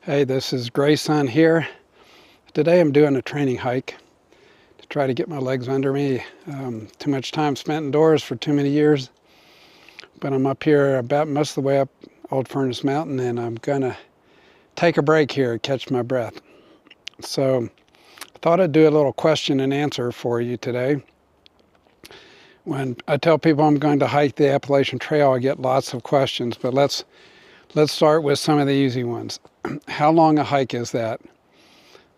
Hey, this is Grayson here. Today I'm doing a training hike to try to get my legs under me. Too much time spent indoors for too many years. But I'm up here about most of the way up Old Furnace Mountain, and I'm gonna take a break here, catch my breath. So I thought I'd do a little question and answer for you today. When I tell people I'm going to hike the Appalachian Trail, I get lots of questions, but let's start with some of the easy ones. How long a hike is that?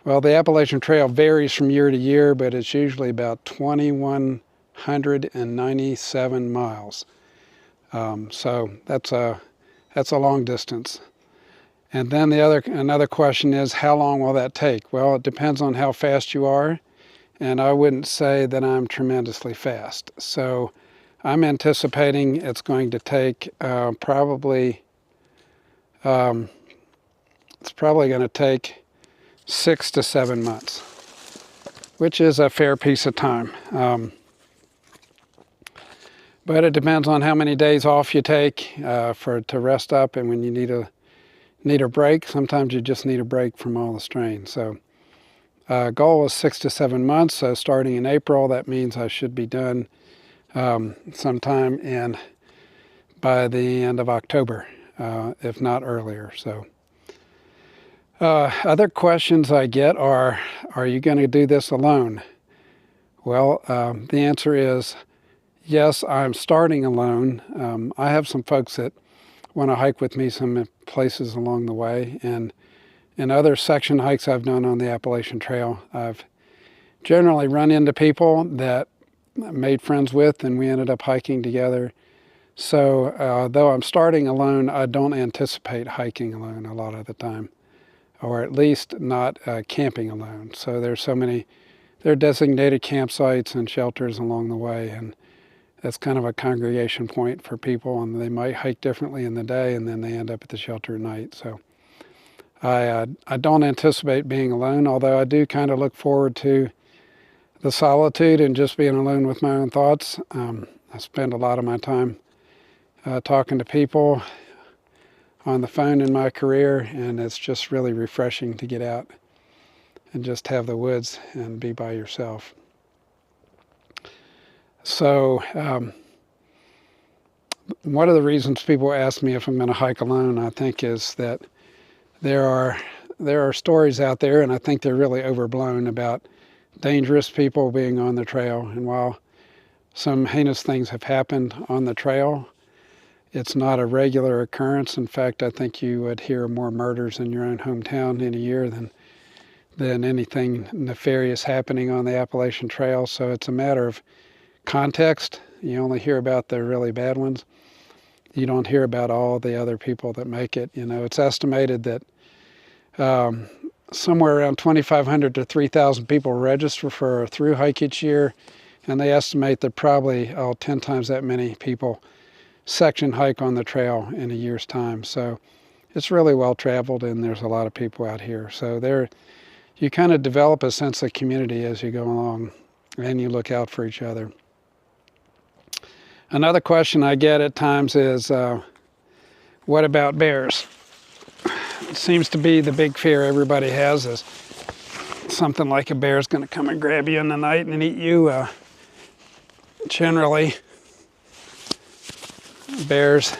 Well, the Appalachian Trail varies from year to year, but it's usually about 2,197 miles. So that's a long distance. And then another question is, how long will that take? Well, it depends on how fast you are, and I wouldn't say that I'm tremendously fast. So I'm anticipating it's going to take it's probably going to take 6 to 7 months, which is a fair piece of time. But it depends on how many days off you take to rest up, and when you need a break. Sometimes you just need a break from all the strain. So goal is 6 to 7 months. So starting in April, that means I should be done sometime by the end of October, if not earlier. So other questions I get are you going to do this alone? Well, the answer is yes, I'm starting alone. I have some folks that want to hike with me some places along the way, and in other section hikes I've done on the Appalachian Trail, I've generally run into people that I made friends with, and we ended up hiking together. So though I'm starting alone, I don't anticipate hiking alone a lot of the time, or at least not camping alone. So there are designated campsites and shelters along the way, and that's kind of a congregation point for people, and they might hike differently in the day, and then they end up at the shelter at night. So I don't anticipate being alone, although I do kind of look forward to the solitude and just being alone with my own thoughts. I spend a lot of my time talking to people on the phone in my career, and it's just really refreshing to get out and just have the woods and be by yourself. So one of the reasons people ask me if I'm going to hike alone, I think, is that there are stories out there, and I think they're really overblown, about dangerous people being on the trail. And while some heinous things have happened on the trail, it's not a regular occurrence. In fact, I think you would hear more murders in your own hometown in a year than anything nefarious happening on the Appalachian Trail. So it's a matter of context. You only hear about the really bad ones. You don't hear about all the other people that make it. It's estimated that somewhere around 2,500 to 3,000 people register for a through hike each year, and they estimate that probably 10 times that many people section hike on the trail in a year's time. So it's really well traveled, and there's a lot of people out here. So you kind of develop a sense of community as you go along, and you look out for each other. Another question I get at times is, what about bears? It seems to be the big fear everybody has, is something like a bear is going to come and grab you in the night and eat you. Generally, bears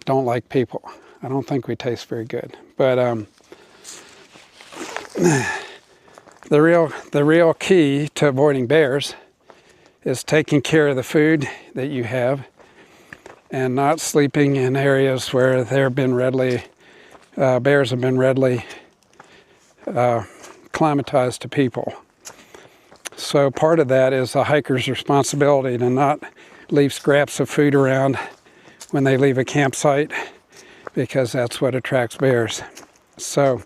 don't like people. I don't think we taste very good. But the real key to avoiding bears is taking care of the food that you have and not sleeping in areas where bears have been readily acclimatized to people. So part of that is the hiker's responsibility to not leave scraps of food around when they leave a campsite, because that's what attracts bears. So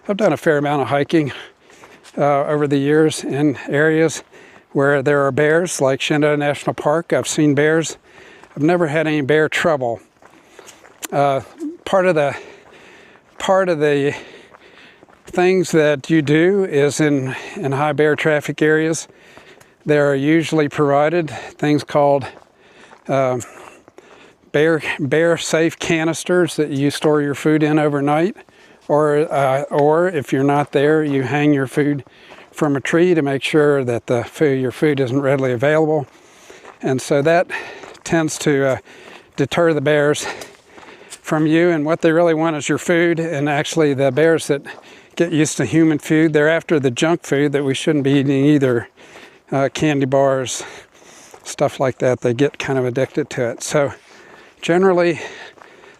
I've done a fair amount of hiking over the years in areas where there are bears, like Shenandoah National Park. I've seen bears. I've never had any bear trouble. Part of the things that you do is in high bear traffic areas, there are usually provided things called bear safe canisters that you store your food in overnight. or if you're not there, you hang your food from a tree to make sure that your food isn't readily available. And so that tends to deter the bears from you, and what they really want is your food. And actually the bears that get used to human food, they're after the junk food that we shouldn't be eating either. Candy bars, stuff like that. They get kind of addicted to it. So generally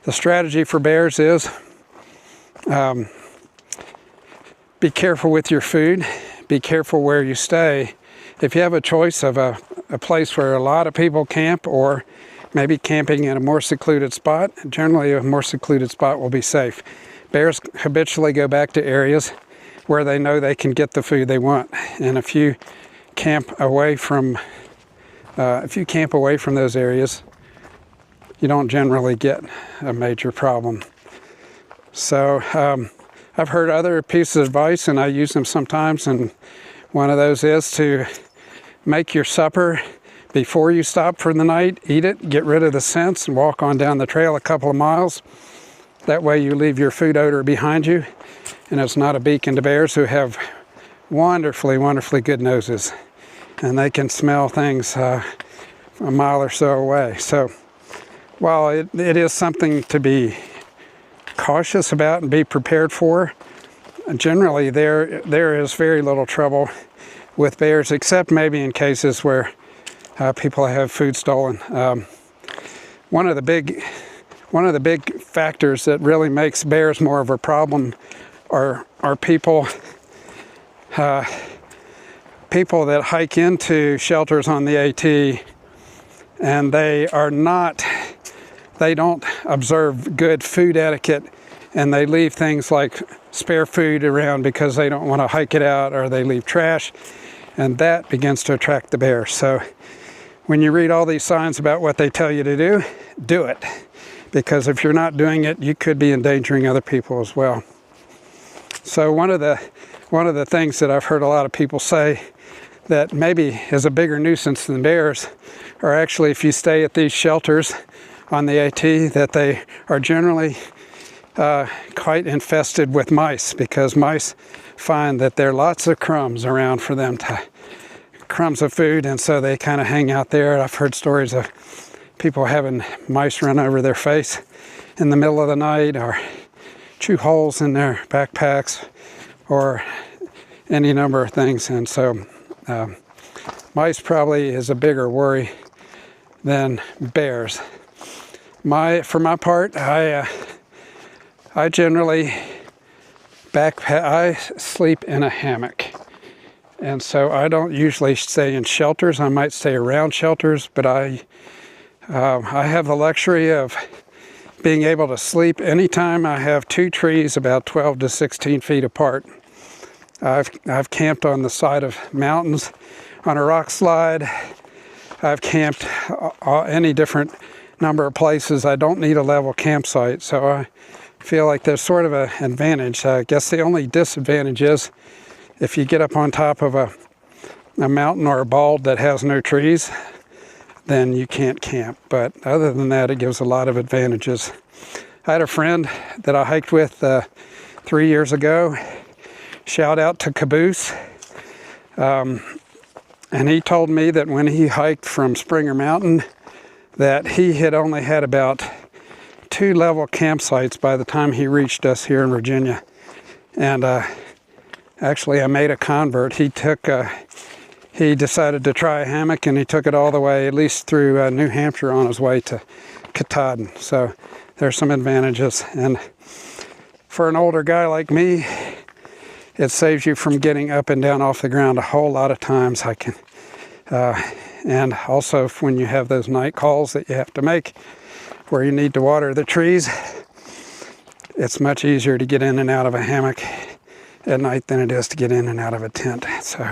the strategy for bears is be careful with your food, be careful where you stay. If you have a choice of a place where a lot of people camp, or maybe camping in a more secluded spot, generally a more secluded spot will be safe. Bears habitually go back to areas where they know they can get the food they want. And if you camp away from those areas, you don't generally get a major problem. So I've heard other pieces of advice, and I use them sometimes, and one of those is to make your supper before you stop for the night. Eat it, get rid of the scents, and walk on down the trail a couple of miles. That way you leave your food odor behind you, and it's not a beacon to bears, who have wonderfully, wonderfully good noses, and they can smell things a mile or so away. So while it is something to be cautious about and be prepared for, generally there is very little trouble with bears, except maybe in cases where people have food stolen. One of the big factors that really makes bears more of a problem are people that hike into shelters on the AT, and they don't observe good food etiquette, and they leave things like spare food around because they don't want to hike it out, or they leave trash, and that begins to attract the bear. So when you read all these signs about what they tell you to do it. Because if you're not doing it, you could be endangering other people as well. So one of the things that I've heard a lot of people say that maybe is a bigger nuisance than bears are actually, if you stay at these shelters on the AT, that they are generally quite infested with mice, because mice find that there are lots of crumbs around for them, crumbs of food, and so they kind of hang out there. I've heard stories of people having mice run over their face in the middle of the night, or chew holes in their backpacks, or any number of things. And so mice probably is a bigger worry than bears. For my part, I generally I sleep in a hammock. And so I don't usually stay in shelters. I might stay around shelters, but I have the luxury of being able to sleep anytime. I have two trees about 12 to 16 feet apart. I've camped on the side of mountains, on a rock slide. I've camped any different number of places. I don't need a level campsite, so I feel like there's sort of an advantage. I guess the only disadvantage is if you get up on top of a mountain or a bald that has no trees, then you can't camp. But other than that, it gives a lot of advantages. I had a friend that I hiked with 3 years ago. Shout out to Caboose. And he told me that when he hiked from Springer Mountain, that he had only had about 2 level campsites by the time he reached us here in Virginia. And actually, I made a convert. He decided to try a hammock, and he took it all the way, at least through New Hampshire, on his way to Katahdin. So there's some advantages. And for an older guy like me, it saves you from getting up and down off the ground a whole lot of times. And also when you have those night calls that you have to make where you need to water the trees, it's much easier to get in and out of a hammock at night than it is to get in and out of a tent. So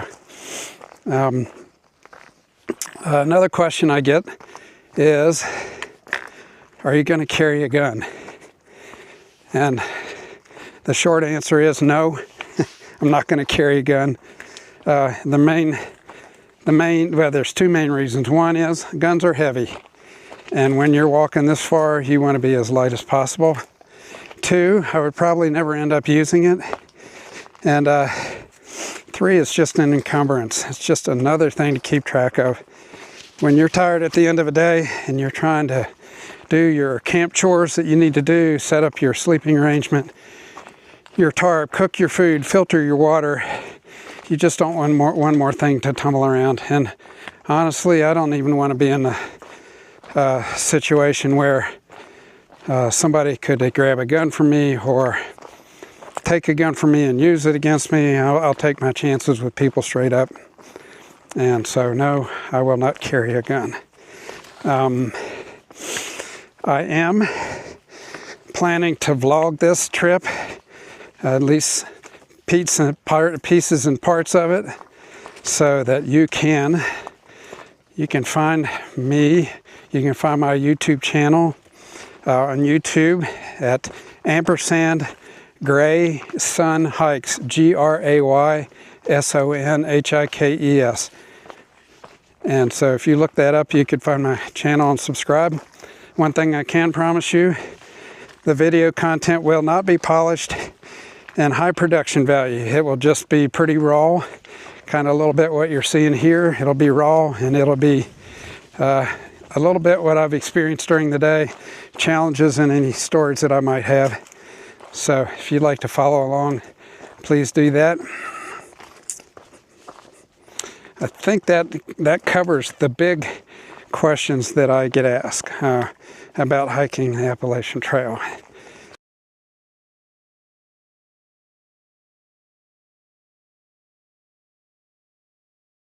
another question I get is, are you going to carry a gun? And the short answer is no. I'm not going to carry a gun. Well, there's 2 main reasons. One is guns are heavy, and when you're walking this far, you want to be as light as possible. 2, I would probably never end up using it. And 3, it's just an encumbrance. It's just another thing to keep track of. When you're tired at the end of a day and you're trying to do your camp chores that you need to do, set up your sleeping arrangement, your tarp, cook your food, filter your water, you just don't want one more thing to tumble around. And honestly, I don't even want to be in a situation where somebody could grab a gun from me or take a gun from me and use it against me. I'll take my chances with people straight up. And so, no, I will not carry a gun. I am planning to vlog this trip, at least pieces and parts of it, so that you can find me. You can find my YouTube channel on YouTube at &Gray Sun Hikes, GraySonHikes. And so if you look that up, you could find my channel and subscribe. One thing I can promise you, the video content will not be polished and high production value. It will just be pretty raw, kind of a little bit what you're seeing here. It'll be raw, and it'll be a little bit what I've experienced during the day, challenges and any stories that I might have. So if you'd like to follow along, please do that. I think that covers the big questions that I get asked about hiking the Appalachian Trail.